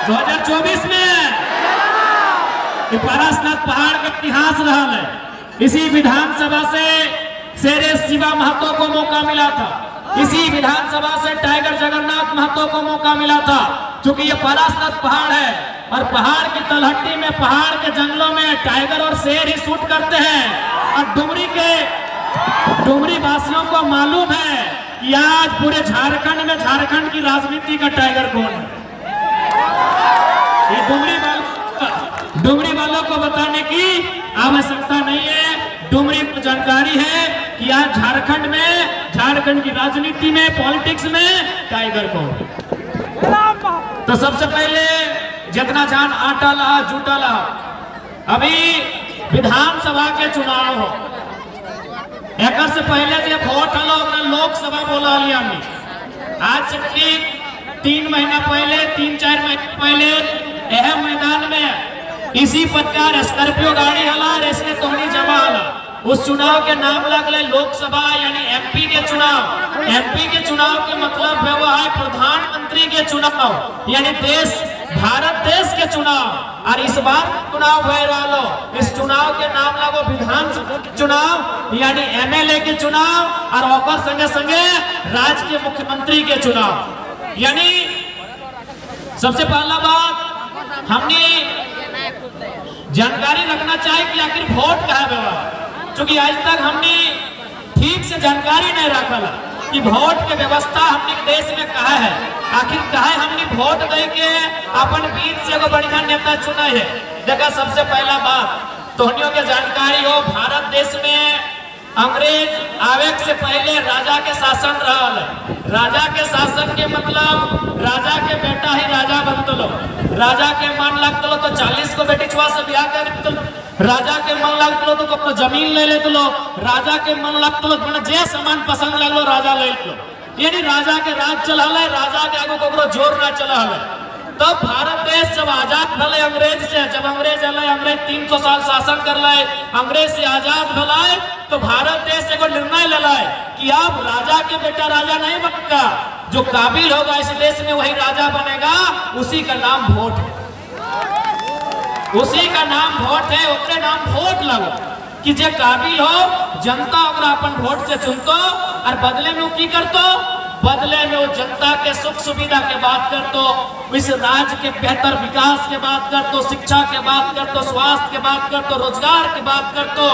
2024 में पारसनाथ पहाड़ का इतिहास रहा है। इसी विधानसभा से शेरे शिवा महतो को मौका मिला था, इसी विधानसभा से टाइगर जगन्नाथ महतो को मौका मिला था। क्योंकि ये पारसनाथ पहाड़ है और पहाड़ की तलहटी में, पहाड़ के जंगलों में टाइगर और शेर ही शूट करते हैं। और डुमरी वासियों को मालूम है कि आज पूरे झारखंड में झारखंड की राजनीति का टाइगर कौन है। ये डुमरी वालों को बताने की आवश्यकता नहीं है। डुमरी को जानकारी है कि आज झारखंड में, झारखंड की राजनीति में, पॉलिटिक्स में टाइगर कौन है। तो सबसे पहले जितना जान आटा ला जूटा ला। अभी विधानसभा के चुनाव हो, एक से पहले जो वोट हलो लोकसभा बोला लिया हमने। आज से ठीक 3 महीना पहले, 3-4 महीना पहले यह मैदान में इसी प्रकार स्कॉर्पियो गाड़ी हला, इसने तोहनी जमा हला। उस चुनाव के नाम लगले लोकसभा यानी एमपी के चुनाव। एमपी के चुनाव के मतलब है वो है प्रधानमंत्री के चुनाव यानी भारत देश के चुनाव। और इस बार चुनाव भय रहा, इस चुनाव के नाम लगो विधानसभा के चुनाव यानी एमएलए के चुनाव और ओकर संगे संगे राज्य के मुख्यमंत्री के चुनाव। यानी सबसे पहला बात हमने जानकारी रखना चाहिए कि आखिर वोट कहाँ व्यवहार, क्योंकि आज तक हमने ठीक से जानकारी नहीं रखा कि वोट के व्यवस्था हमने देश में कहा है। आखिर कहा हमने वोट दे के अपन बीच से एगो बढ़िया नेता चुना है। देखा सबसे पहला बात तोहनियों के जानकारी हो, भारत देश में अंग्रेज आवे से पहले राजा के शासन रहा है। राजा के शासन के मतलब राजा के बेटा ही राजा बनतलो। राजा के मन लगतलो तो 40 को बेटी छुआ से ब्याह कर, राजा के मन लगतलो तो अपना जमीन ले लेतलो, राजा के मन लगतलो तो जे सामान पसंद लगलो राजा ले लो। यानी राजा के राज चला है, राजा के आगे को जोर ना चला है। तब भारत देश जब आजाद भले अंग्रेज से, जब अंग्रेज आए, अंग्रेज 300 साल शासन कर लाए, अंग्रेज से आजाद भलाए, तो भारत देश से निर्णय ले लाए कि अब राजा के बेटा राजा नहीं बनेगा, जो काबिल होगा इस देश में वही राजा बनेगा। उसी का नाम वोट है, उसी का नाम वोट है, उसके नाम वोट लगो कि जे काबिल हो जनता अपन वोट से चुनतो और बदले में की करतो, बदले में वो जनता के सुख सुविधा के बात करतो, इस राज्य के बेहतर विकास के बात करतो, शिक्षा के बात करतो, स्वास्थ्य के बात करतो, रोजगार की बात करतो।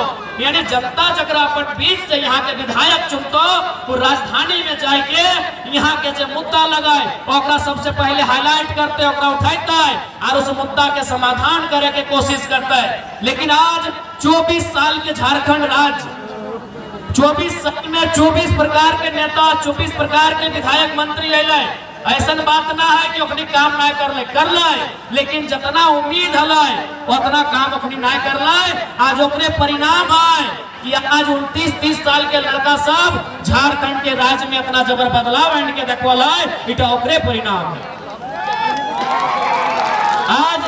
यानी जनता जगरा अपन बीच से यहाँ के विधायक चुनतो, वो राजधानी में जाके यहाँ के जो मुद्दा लगाए ओकरा सबसे पहले हाईलाइट करते, ओकरा उठाता है और उस मुद्दा के समाधान करे के कोशिश करता है। लेकिन आज 24 साल के झारखंड राज्य, 24 साल में 24 प्रकार के नेता, 24 प्रकार के विधायक मंत्री अले। ऐसा बात ना है कि अपनी काम ना कर ले, लेकिन जितना उम्मीद है उतना काम अपनी ना कर ले। आज ओकरे परिणाम है कि आज 29-30 साल के लड़का सब झारखंड के राज्य में इतना जबर बदलाव आने के देखल है, इटा ओकरे परिणाम है। आज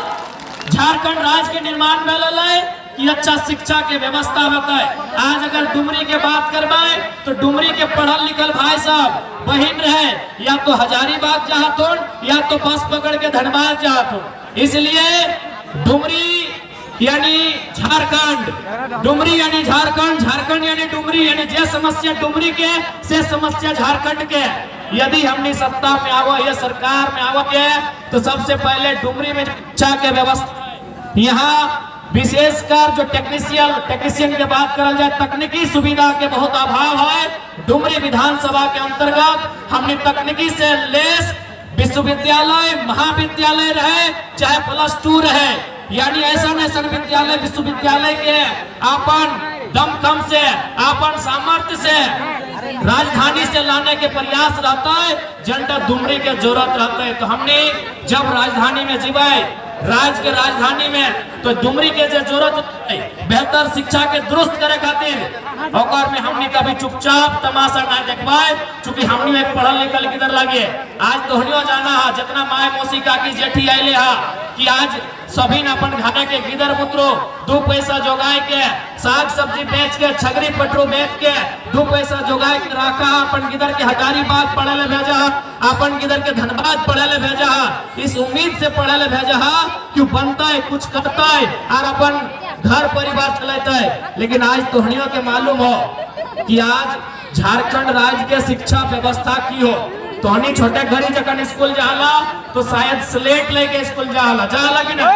झारखंड राज्य के निर्माण में कि अच्छा शिक्षा के व्यवस्था होता है। आज अगर डुमरी के बात करवाए तो डुमरी के पढ़ल लिखल भाई साहब बहन रहे या तो हजारीबाग जात हो या तो बस पकड़ के धनबाद जात हो। इसलिए डुमरी यानी झारखंड, डुमरी यानी झारखंड, झारखंड यानी डुमरी, यानी जे समस्या डुमरी के से समस्या झारखंड के। यदि हमने सत्ता में आवा या सरकार में आवा के तो सबसे पहले डुमरी में शिक्षा के व्यवस्था, यहाँ विशेषकर जो टेक्नीशियन के बात करल जाए, तकनीकी सुविधा के बहुत अभाव है। डुमरी विधानसभा के अंतर्गत हमने तकनीकी से लेस विश्वविद्यालय, महाविद्यालय रहे चाहे +2 रहे, यानी ऐसा विद्यालय विश्वविद्यालय के अपन दमखम से, अपन सामर्थ्य से राजधानी से लाने के प्रयास रहता है। जनता डुमरी के जरूरत रहता है। तो हमने जब राजधानी में जीवाए, राज्य के राजधानी में, तो डुमरी के जरूरत है बेहतर शिक्षा के दुरुस्त करे खातिर और में हमने कभी चुपचाप तमाशा ना देखवाए, चूंकि हमने एक पढ़ल लिखल किधर लगे। आज तोहनियो जाना है जितना माए मौसी काकी जेठी आइले हा कि आज सभी ने अपन घाटे के गिदर पुत्रो 2 पैसा जोगाए के, साग सब्जी बेच के, छगरी पटरू बेच के 2 पैसा जोगाए के रखा, अपन गिदर के हजारीबाग पढ़े ले भेजा, अपन गिदर के धनबाद पढ़े ले भेजा है, इस उम्मीद से पढ़े ले भेजा है कि बनता है, कुछ करता है और अपन घर परिवार चलाता है। लेकिन आज तोहनियों के मालूम हो कि आज झारखंड राज्य के शिक्षा व्यवस्था की हो। तोहनी छोटे घरी जखन स्कूल जाला तो शायद स्लेट लेके स्कूल जाला कि ना,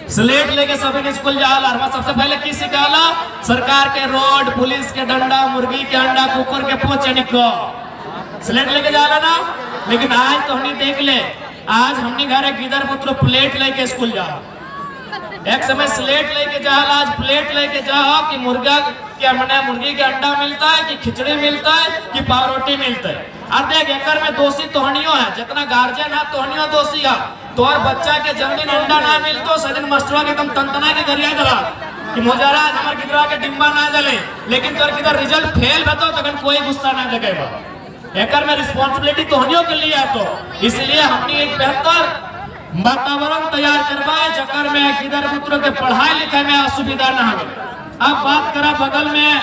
स्लेट लेके सभी स्कूल जाला। सबसे पहले की सिखाला? सरकार के रोड, पुलिस के डंडा, मुर्गी के अंडा, कुकुर के पोचे निको स्लेट लेके जाला ना। लेकिन आज तो हमने देख ले, आज हमने घर एक गिदर पुत्र प्लेट लेके स्कूल जा। एक समय स्लेट लेके जा, आज प्लेट लेके जा कि मुर्गा क्या मने मुर्गी के अंडा मिलता है कि खिचड़ी मिलता है कि पावरोटी मिलता है। और देख एकर में दोषी तोहनियों है, जितना गार्जियन है तोहनियों दोषी है। तोहर बच्चा के जन्मदिन अंडा ना मिलतो सदिन मास्टरवा के एकदम तंतना के गरिया दला कि मोजारा आज हमर गिदरा के डिब्बा ना जले, लेकिन तोर किधर रिजल्ट फेल भतो तखन कोई गुस्सा ना देखेबा। एकर में रिस्पांसिबिलिटी तोहनियों के लिए है। तो इसलिए हमने एक बेहतर वातावरण तैयार करवाए जकर में गिदर पुत्र के पढ़ाई लिखाई में असुविधा ना हो। अब बात करा बगल में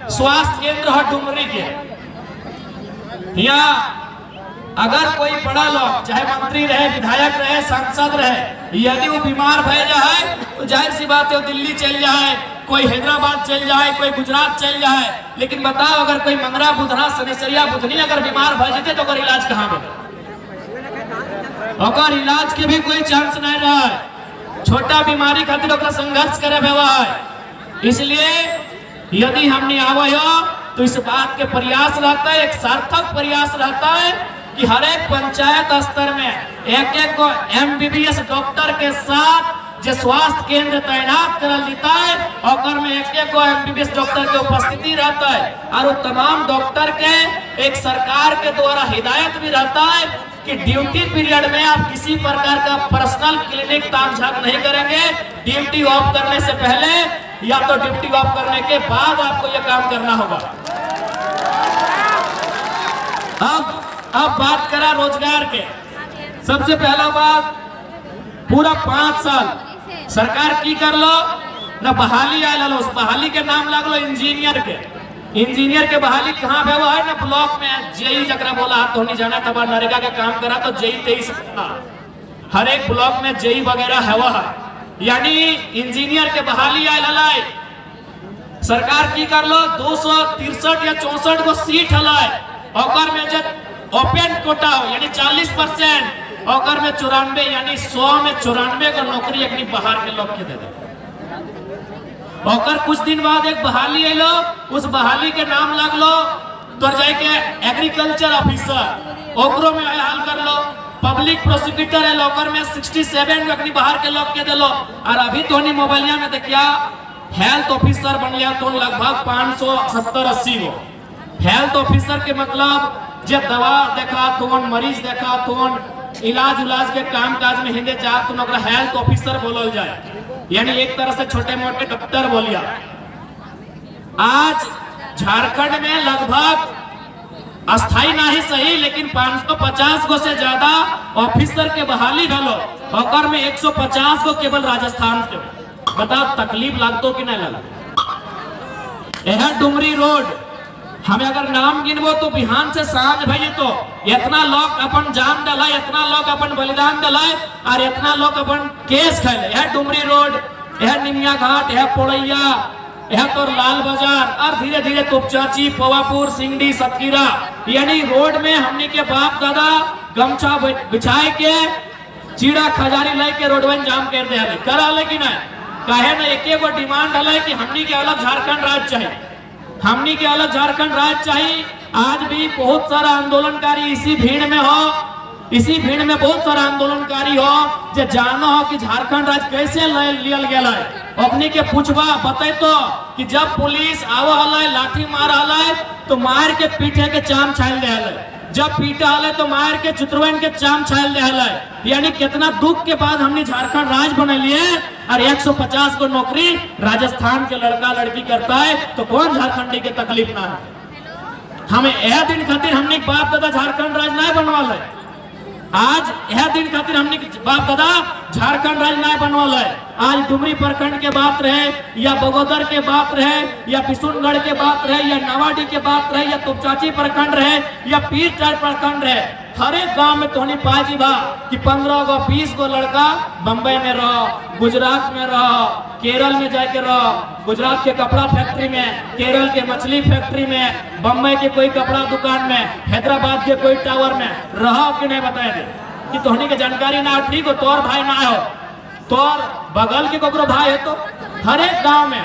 स्वास्थ्य केंद्र है डुमरी के। यहाँ अगर कोई बड़ा लोग चाहे मंत्री रहे, विधायक रहे, सांसद रहे, यदि वो बीमार भय जाए तो जाहिर सी बात है दिल्ली चल जाए, कोई हैदराबाद चल जाए, कोई गुजरात चल जाए। लेकिन बताओ अगर कोई मंगरा बुधना सनेसरिया बुधनी अगर बीमार भय जाते तो अगर इलाज कहाँ मिले? अगर इलाज के भी कोई चांस नहीं रहा है। छोटा बीमारी खातिर ओकरा संघर्ष करे हुआ है। इसलिए यदि हमने आवे हो तो इस बात के प्रयास रहता है, एक सार्थक प्रयास रहता है कि हर एक पंचायत स्तर में एक को MBBS डॉक्टर के साथ जो स्वास्थ्य केंद्र तैनात करल देता है और में एक को MBBS डॉक्टर के उपस्थिति रहता है। और तमाम डॉक्टर के एक सरकार के द्वारा हिदायत भी रहता है कि ड्यूटी पीरियड में आप किसी प्रकार का पर्सनल क्लिनिक तामझाम नहीं करेंगे। ड्यूटी ऑफ करने से पहले या तो ड्यूटी ऑफ करने के बाद आपको यह काम करना होगा। अब बात करा रोजगार के। सबसे पहला बात, पूरा 5 साल सरकार की कर लो ना बहाली आयल लो, उस बहाली के नाम लग लो इंजीनियर के। इंजीनियर के बहाली कहाँ पे हुआ है ना ब्लॉक में जेई जकरा बोला हाथ धोनी जाना तब नरेगा के काम करा तो जेई 23 हर एक ब्लॉक में जेई वगैरह है वह, यानी इंजीनियर के बहाली आयल। सरकार की कर लो 263 या 64 को सीट हलाए और में जब ओपन कोटा हो यानी 40% और में 94 यानी 100 में 94 को नौकरी अपनी बाहर के लोग के दे दे। और कुछ दिन बाद एक बहाली है लो, उस बहाली के नाम लग लो तो जाके एग्रीकल्चर ऑफिसर ओकरो में हाल कर लो। पब्लिक प्रोसिक्यूटर है लोकर में 67 अपनी बाहर के लोग के दे लो। और अभी तो नहीं मोबाइलिया में देखिया हेल्थ ऑफिसर बन गया तो लगभग 570-80 गो हेल्थ ऑफिसर के मतलब जब दवा देखा तो मरीज देखा तो इलाज उलाज के काम काज में हिंदे जा तो हेल्थ ऑफिसर बोलल जाए, यानी एक तरह से छोटे मोटे डॉक्टर बोलिया। आज झारखंड में लगभग अस्थाई ना ही सही लेकिन 550 को से ज्यादा ऑफिसर के बहाली भलो और में 150 को केवल राजस्थान से। बताओ तकलीफ लगतो कि नहीं लगा? यह डुमरी रोड हमें अगर नाम गिनबो तो बिहान से सांझ भई तो इतना लोग अपन जान दलाए, इतना लोग अपन बलिदान दलाए और इतना लोग अपन केस खेले। यह डुमरी रोड, यह निमिया घाट, यह पोड़ैया, यह तो लाल बाजार और धीरे धीरे तुपचाची, पवापुर, सिंगडी, सतकीरा, यानी रोड में हमने के बाप दादा गमछा बिछाए के चीड़ा खजारी लाई के रोडवन जाम कर दे करा ले कि नहीं? कहे ना एक गो डिमांड है कि हमनी के अलग झारखंड राज्य चाहिए, हमनी के अलग झारखंड राज्य चाहिए। आज भी बहुत सारा आंदोलनकारी इसी भीड़ में हो, इसी भीड़ में बहुत सारा आंदोलनकारी हो जो जानो हो कि झारखंड राज्य कैसे लियल गया है। अपनी के पूछबा बते तो कि जब पुलिस आवा हल लाठी मार हल तो मार के पीठे के चाम छाल दे हल, जब पीटा हल तो मार के चित्रवन के चाम छाल दे हल। यानी कितना दुख के बाद हमने झारखंड राज्य बना लिए और 150 को नौकरी राजस्थान के लड़का लड़की करता है तो कौन झारखंडी के तकलीफ ना है? हमें यह दिन खातिर हमने बाप दादा झारखंड राज्य नहीं बनवाल है। आज यह दिन खातिर हमने बाप दादा झारखंड राज्य नहीं बनवाल है। आज डुमरी प्रखंड के बात रहे या बगोदर के बात रहे या बिशुनगढ़ के बात रहे या नवाडी के बात रहे या तुपचाची प्रखंड रहे या पीरटार प्रखंड रहे, हर एक गांव में तोहनी पाजी बा कि 15 गो 20 गो लड़का बम्बई में रहो, गुजरात में रहो, केरल में जाके रहो, गुजरात के कपड़ा फैक्ट्री में, केरल के मछली फैक्ट्री में, बम्बई के कोई कपड़ा दुकान में, हैदराबाद के कोई टावर में रहो कि नहीं बताए दे कि तोहनी के जानकारी ना हो। ठीक हो, तोर भाई ना हो, तोर बगल के कोकरो भाई है, तो हर एक गांव में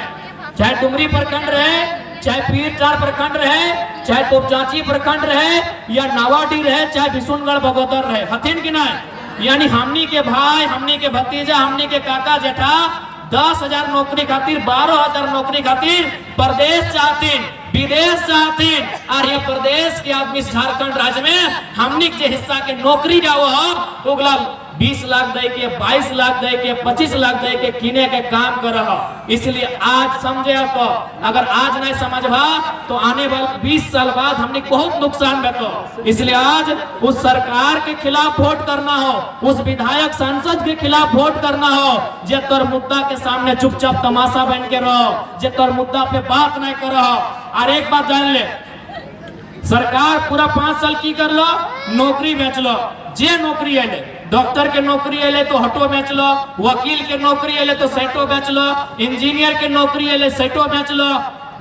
चाहे डुमरी प्रखंड रहे, चाहे पीरटार प्रखंड रहे, चाहे तोपचाची प्रखंड रहे, या नावाडी रहे, चाहे बिशुनगढ़ बगोदर रहे, हथिन कि नहीं। यानी हमनी के भाई, हमनी के भतीजा, हमनी के काका जेठा 10,000 नौकरी खातिर, 12,000 नौकरी खातिर प्रदेश चाहतीन, विदेश चाहतीन। और ये प्रदेश के आदमी झारखंड राज्य में हमनी के हिस्सा के नौकरी जाओ उगला 20 लाख दे के, 22 लाख दे के, 25 लाख दे के किने के काम कर रहा। इसलिए आज समझे तो, अगर आज नहीं समझबा तो आने वाले 20 साल बाद हमने बहुत नुकसान बेतो। इसलिए आज उस सरकार के खिलाफ वोट करना हो, उस विधायक सांसद के खिलाफ वोट करना हो जे तोर मुद्दा के सामने चुपचाप तमाशा बन के रहो, जे तोर मुद्दा पे बात नहीं करो। और एक बात जान ले, सरकार पूरा 5 साल की कर लो, नौकरी बेच लो। जे नौकरी अले, डॉक्टर के नौकरी अले तो हटो बेच लो, वकील के नौकरी अले तो सेटो बेच लो, इंजीनियर के नौकरी अले सेटो बेच लो।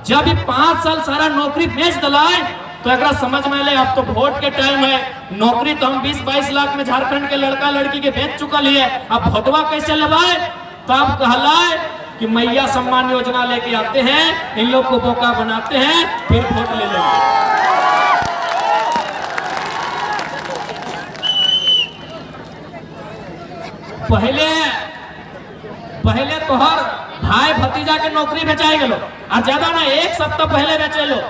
जब 5 साल सारा नौकरी बेच दलाए तो एक समझ में ले, अब तो वोट के टाइम है, नौकरी तो हम 20-22 लाख में झारखंड के लड़का लड़की के बेच चुकल है, अब वोटवा कैसे लगाए। तब कहलाए कि मैया सम्मान योजना लेके आते हैं, इन लोग को बोका बनाते हैं, फिर वोट ले लेंगे। पहले तोहर भाई भतीजा के नौकरी बेचाए गेलो, और ज्यादा ना 1 सप्ताह पहले बेचे लो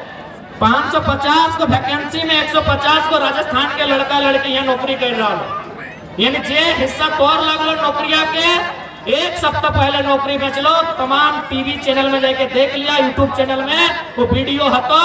550 को वैकेंसी में 150 को राजस्थान के लड़का लड़की यहाँ नौकरी कर रहा हो। यानी जे हिस्सा तोर लगलो नौकरिया के 1 सप्ताह पहले नौकरी बेच लो। तमाम टीवी चैनल में जाके देख लिया, यूट्यूब चैनल में वो वीडियो हतो,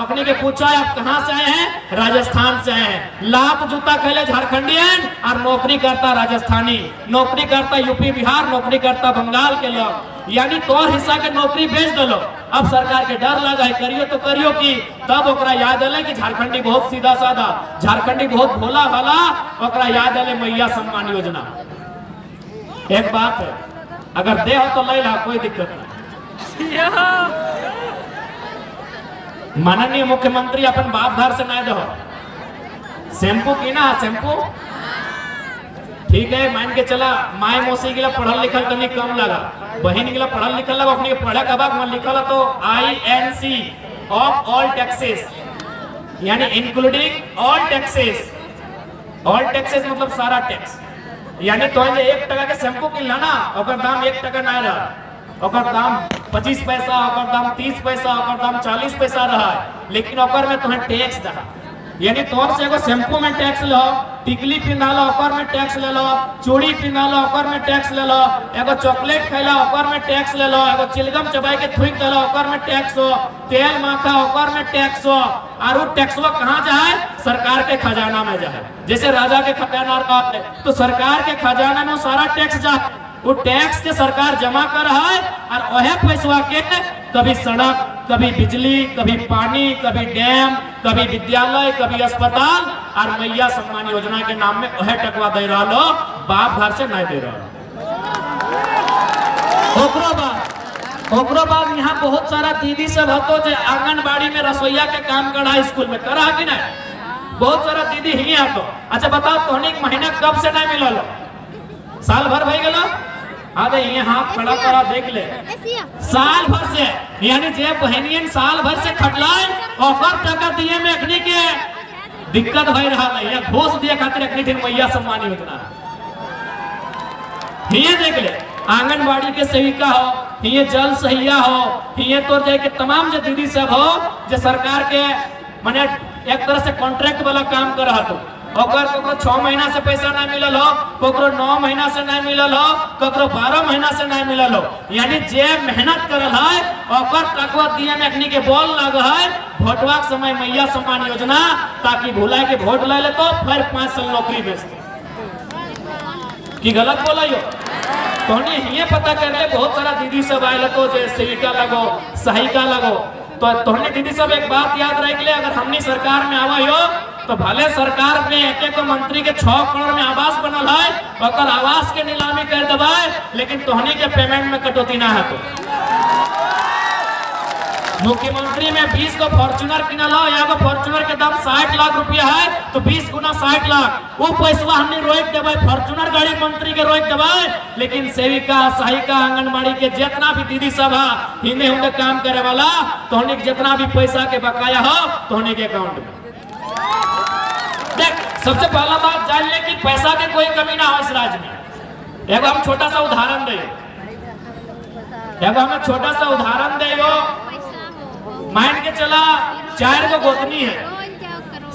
अपने के पूछा आप कहां से आए हैं, राजस्थान से आए हैं। लात जूता खेले झारखंडियन और नौकरी करता राजस्थानी, नौकरी करता यूपी बिहार, नौकरी करता बंगाल के लोग। यानी तोर हिस्सा के नौकरी बेच दलो। अब सरकार के डर लगा है, करियो तो करियो की। तब ओकरा याद आले कि झारखंडी बहुत सीधा साधा, झारखंडी बहुत भोला भाला, ओकरा याद आले मैया सम्मान योजना। एक बात है, अगर दे हो तो ले ला, कोई दिक्कत नहीं। माननीय मुख्यमंत्री अपन बाप घर से नहीं दो शैम्पू की ना, शैम्पू ठीक है, मान के चला माए मौसी के लिए पढ़ल लिखल तनी कम लगा, बहन के लिए पढ़ल लिखल लगा, अपने पढ़े के बाद मन लिखल तो INC ऑफ ऑल टैक्सेस, यानी including all taxes. All taxes मतलब सारा टैक्स। यानी तो 1 टका के शैम्पू किनला ना, ओकर दाम 1 टका नहीं रहा, ओकर दाम 25 पैसा, ओकर दाम 30 पैसा, ओकर दाम 40 पैसा रहा, लेकिन ओकर में तुम्हें टैक्स दा। यानी तोर से एगो शैम्पू में टैक्स लो, टिकली पिंधा लो ओकर में टैक्स ले लो, चूड़ी पिंधा लो ओकर में टैक्स ले लो, एगो चॉकलेट खैला ओकर में टैक्स ले लो, एगो चिलगम चबाई के थूक देलो ओकर में टैक्स हो, तेल माखा ओकर में टैक्स हो। और वो टैक्सवा कहाँ जाए, सरकार के खजाना में जाए। जैसे राजा के खजाना है तो सरकार के खजाना में सारा टैक्स जाए, वो टैक्स के सरकार जमा कर रहा है। और वह पैसा के कभी सड़क, कभी बिजली, कभी पानी, कभी डैम, कभी विद्यालय, कभी अस्पताल, और मैया सम्मान योजना के नाम में वह टकवा दे रहा लो, बाप घर से नहीं दे रहा। ओकरो बाद यहाँ बहुत सारा दीदी सब हतो जो आंगनबाड़ी में रसोईया के काम करा, स्कूल में करा कि नहीं, बहुत सारा दीदी ही हतो। अच्छा बताओ तोहनी महीना कब से नहीं मिलल, साल भर भई गेलो। अरे ये हाथ खड़ा करा देख ले, साल भर से। यानी जे बहनियन साल भर से खटलाए ओकर टका दिए में अखनी के दिक्कत भई रहा है, या घूस दिए खातिर अखनी दिन मैया सम्मान योजना। ये देख ले, आंगनबाड़ी के सेविका हो, ये जल सहिया हो, ये तो जाए के तमाम जो दीदी सब हो जो सरकार के माने एक तरह से कॉन्ट्रैक्ट वाला काम कर रहा, तो ओकर 6 महीना से पैसा नहीं मिलल हो, कोकरो 9 महीना से नहीं मिलल हो, कोकरो 12 महीना से नहीं मिलल हो। यानी जे मेहनत करल है ओकर टकवा दिए में अखनी के बोल लग है वोटवा के समय मैया सम्मान योजना, ताकि भुला के वोट ले ले तो फिर 5 साल नौकरी बेच की गलत बोला यो। तो ये पता कर ले, बहुत सारा दीदी सब आए तो सेविका लगो, सहायिका लगो, तो तोहने दीदी सब एक बात याद रख ले, अगर हमनी सरकार में आवा हो तो भले सरकार में एक मंत्री के 6 करोड़ में आवास बनल है, और आवास के नीलामी कर दबाए, लेकिन तोहनी के पेमेंट में कटौती ना है। तो मुख्यमंत्री में 20 को फॉर्च्यूनर किनल हो, यहाँ को फॉर्च्यूनर के दाम 60 लाख रुपया है, तो 20 गुना 60 लाख वो पैसा हमने रोक देवे, फॉर्च्यूनर गाड़ी मंत्री के रोक देवे, लेकिन सेविका सहायिका आंगनबाड़ी के जितना भी दीदी सब हिंदे होंगे काम करे वाला, तो जितना भी पैसा के बकाया हो तो के अकाउंट में। देख, सबसे पहला बात जान ले कि पैसा के कोई कमी ना हो इस राज्य में। एगो हम छोटा सा उदाहरण दे, हमें छोटा सा उदाहरण दे, मान के चला 4 को गोतनी है,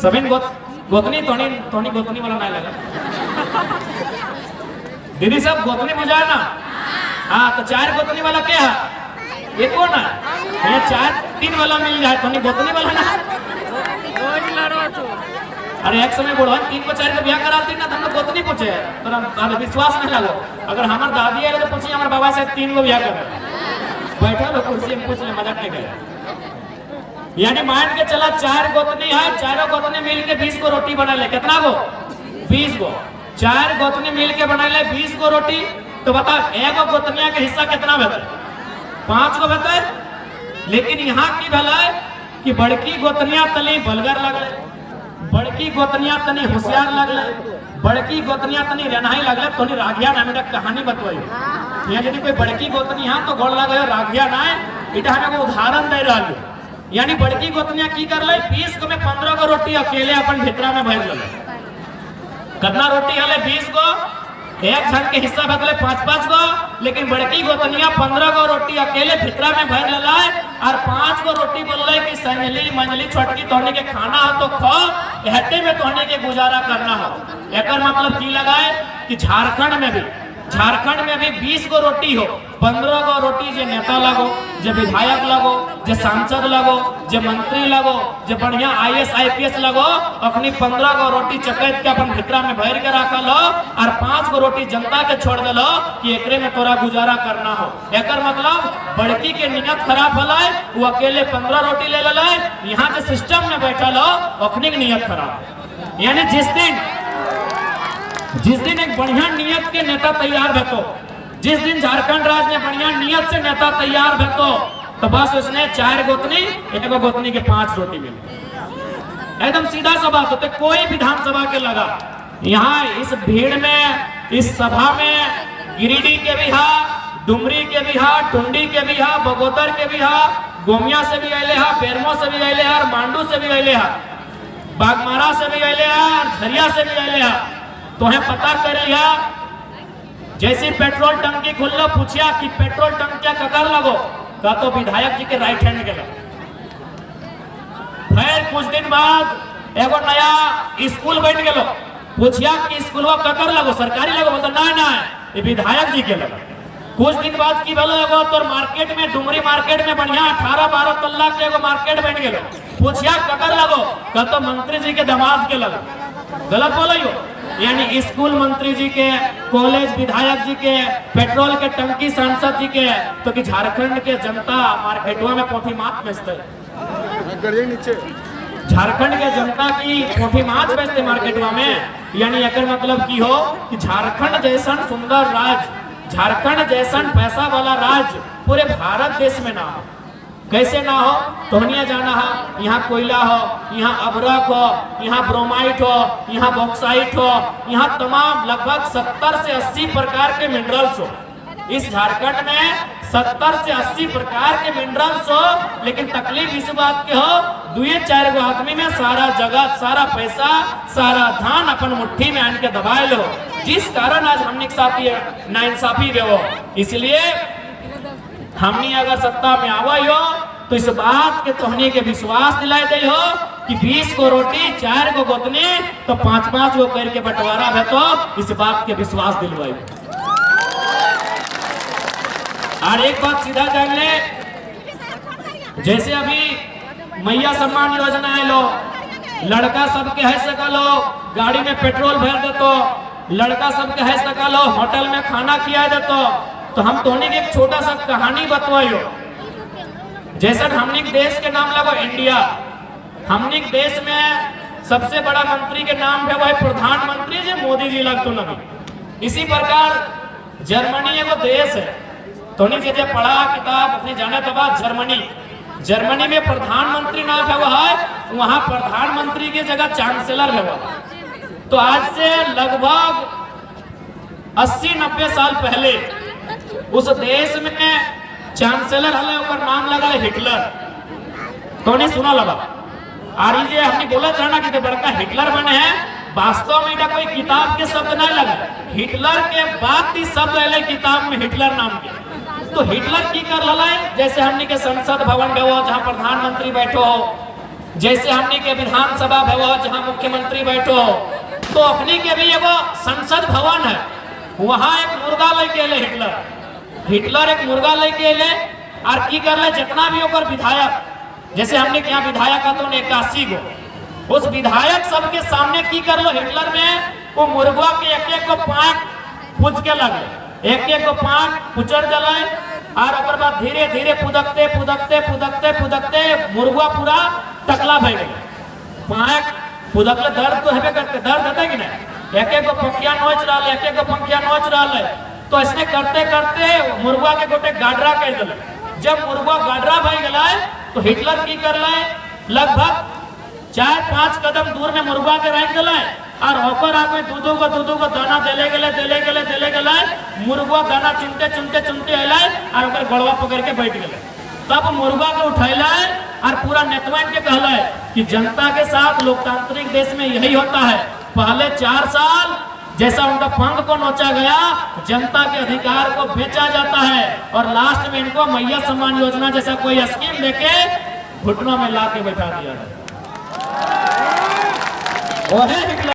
सभी गोतनी तोनी गोतनी वाला नहीं लगा दीदी सब गोतनी बुझाए ना। हाँ, तो 4 गोतनी वाला क्या है? ये कौन है? ये 4-3 वाला मिल जाए, तोनी गोतनी वाला ना। अरे एक समय बोलो 3 को 4 को ब्याह कराती ना, तो हम लोग गोतनी पूछे, तो विश्वास नहीं लगो। अगर हमारे दादी है तो पूछिए हमारे बाबा से 3 को ब्याह कर बैठा लो कुर्सी में, पूछ ले, मजाक नहीं करे। यानी मान के चला 4 गोतनी है, 4 गोतनी मिल के 20 को रोटी बना ले। कितना गो? 20 गो। 4 गोतनी मिल के बना ले 20 को रोटी, तो बता एक गोतनिया के हिस्सा कितना बेहतर? 5 को बेहतर। लेकिन यहाँ की भला कि बड़की गोतनिया तनी बलगर लगले, बड़की गोतनिया तनी होशियार लगले, बड़की गोतनिया तनी रेनाई लगले, तोनी राघिया नाम का कहानी बतवाई। यहाँ यदि कोई बड़की गोतनी है तो गोड़ लगे राघिया ना, इटा हमें उदाहरण दे रहा है। यानी बड़की गोतनिया की कर ले 20 को में 15 को रोटी अकेले अपन भितरा में भर ले। कितना रोटी हले? 20 को, एक जन के हिस्सा बदले 5-5 को, लेकिन बड़की गोतनिया 15 को रोटी अकेले भितरा में भर ले, और 5 को रोटी बोल रहे कि संजली मंजली छोटकी तोहने के खाना हो तो खो, कहते में तोहने के गुजारा करना हो। एक मतलब की लगाए कि झारखंड में भी 20 को रोटी हो, 15 को रोटी जे नेता लगो, जे विधायक लगो, जे सांसद लगो, जे मंत्री लगो, जे बढ़िया IAS IPS लगो, अपनी 15 को रोटी चकैत के अपन भितरा में भर के रखल हो, और 5 को रोटी जनता के छोड़ दिलो कि एकरे में तोरा गुजारा करना हो। एकर मतलब बड़की के नियत खराब भला, वो अकेले 15 रोटी ले ले, यहाँ के सिस्टम में बैठल हो अपनी नियत खराब। यानी जिस दिन एक बढ़िया नियत के नेता तैयार भेतो, जिस दिन झारखंड राज्य में बढ़िया नियत से नेता तैयार भेतो, तो बस उसने 4 गोतनी, एक गोतनी के 5 रोटी मिली। एकदम सीधा सा बात होते, कोई विधानसभा के लगा यहाँ इस भीड़ में, इस सभा में गिरिडीह के भी हा, डुमरी के भी हा, टुंडी के भी हा, बगोदर के भी हा, गोमिया से भी आए हा, बेरमो से भी आए हा, मांडू से भी आए हा, बागमारा से भी आए हा, झरिया से भी आए हा। तो है पता कर लिया, जैसे पेट्रोल टंकी खुल लो, पूछिया कि पेट्रोल टंकिया ककर लगो, का तो विधायक जी के राइट हैंड के लगो। फिर कुछ दिन बाद एगो नया स्कूल बन गलो, पूछिया कि स्कूलवा ककर लगो, सरकारी लगो, बोलता ना ये विधायक जी के लगो। कुछ दिन बाद की बोलो एगो तो मार्केट में, डुमरी मार्केट में बढ़िया 18-12 तल्ला के एगो मार्केट बन गलो, पूछिया ककर लगो, का तो मंत्री जी के दामाद के लगो। गलत बोलो, यानी स्कूल मंत्री जी के, कॉलेज विधायक जी के, पेट्रोल के टंकी सांसद जी के, तो कि झारखंड के जनता मार्केटवा में पोठी माछ बेचते, झारखंड के जनता की पोठी माछ बेचते मार्केटवा में। यानी एक मतलब की हो कि झारखंड जैसन सुंदर राज्य, झारखंड जैसन पैसा वाला राज्य पूरे भारत देश में ना हो। कैसे ना हो? तोहनिया जाना है, यहाँ कोयला हो, यहाँ अभ्रक हो, यहाँ ब्रोमाइट हो, यहाँ बॉक्साइट हो, यहाँ तमाम लगभग 70 से 80 प्रकार के मिनरल्स हो। इस झारखंड में 70 से 80 प्रकार के मिनरल्स हो, लेकिन तकलीफ इस बात के हो 2-4 गो आदमी में सारा जगत, सारा पैसा, सारा धन अपन मुट्ठी में आन के दबाए लो, जिस कारण आज हमने साथी नाइंसाफी हो। इसलिए हमने अगर सत्ता में आवा हो तो इस बात के तोहनी के विश्वास दिलाए दे हो कि 20 को रोटी 4 को गोतनी तो 5-5 को करके बंटवारा है, तो इस बात के विश्वास दिलवाई। और एक बात सीधा जान ले, जैसे अभी मैया सम्मान योजना है, लो लड़का सबके है सका लो, गाड़ी में पेट्रोल भर दे तो लड़का सबके है सका लो, होटल में खाना खिया दे तो हम तोहनी के एक छोटा सा कहानी बतवाइयो। जैसे हमने देश के नाम लगो इंडिया, हमने देश में सबसे बड़ा मंत्री के नाम है वह प्रधानमंत्री जी मोदी जी लगतो नबी। इसी प्रकार जर्मनी एगो देश है, तोनी जे पढ़ा किताब अपने जाने के बाद जर्मनी में प्रधानमंत्री नाम है वहाँ प्रधानमंत्री की जगह चांसलर है। तो आज से लगभग 80-90 साल पहले उस देश में चांसलर हले ओकर नाम लगा हिटलर। तो नहीं सुना लगा और ये हमने बोला था ना कि बड़का हिटलर बने हैं, वास्तव में कोई किताब के शब्द नहीं लगा, हिटलर के बाद ही शब्द अले किताब में हिटलर नाम के। तो हिटलर की कर लला है, जैसे हमने के संसद भवन में हो जहाँ प्रधानमंत्री बैठो हो, जैसे हमने के विधानसभा भवन जहाँ मुख्यमंत्री बैठो हो, तो अपनी के भी एगो संसद भवन है, वहाँ एक मुर्गा लेके अले हिटलर एक मुर्गा लेके अले और की कर ले जितना भी ओकर विधायक, जैसे हमने क्या विधायक तो 81 गो, उस विधायक सबके सामने की कर लो हिटलर में वो मुर्गा के एक को पांच पूछ के लगे, एक को पांच पुचर जलाए और ओकर बाद धीरे धीरे पुदकते मुर्गा पूरा टकला भय गए। पांच पुदकले दर्द तो हेबे करते, दर्द होता कि नहीं, एक को पंखिया नोच रहा है, एक को पंखिया नोच रहा है। तो ऐसे करते करते मुर्गा के गोटे गाडरा कह दिले। जब मुर्गा गाडरा भय गला तो हिटलर की कर ले लगभग 4-5 कदम दूर में मुर्गा के रख दिले और होकर आगे दूधो को दाना देले गले मुर्गा दाना चुनते अलाय और ओकर गड़वा पकड़ के बैठ गए। तब मुर्गा के उठैला और पूरा नेतवन के कहला कि जनता के साथ लोकतांत्रिक देश में यही होता है, पहले 4 साल जैसा उनका पंख को नोचा गया, जनता के अधिकार को बेचा जाता है और लास्ट में इनको मैया सम्मान योजना जैसा कोई स्कीम देके घुटनों में ला के बैठा दिया है।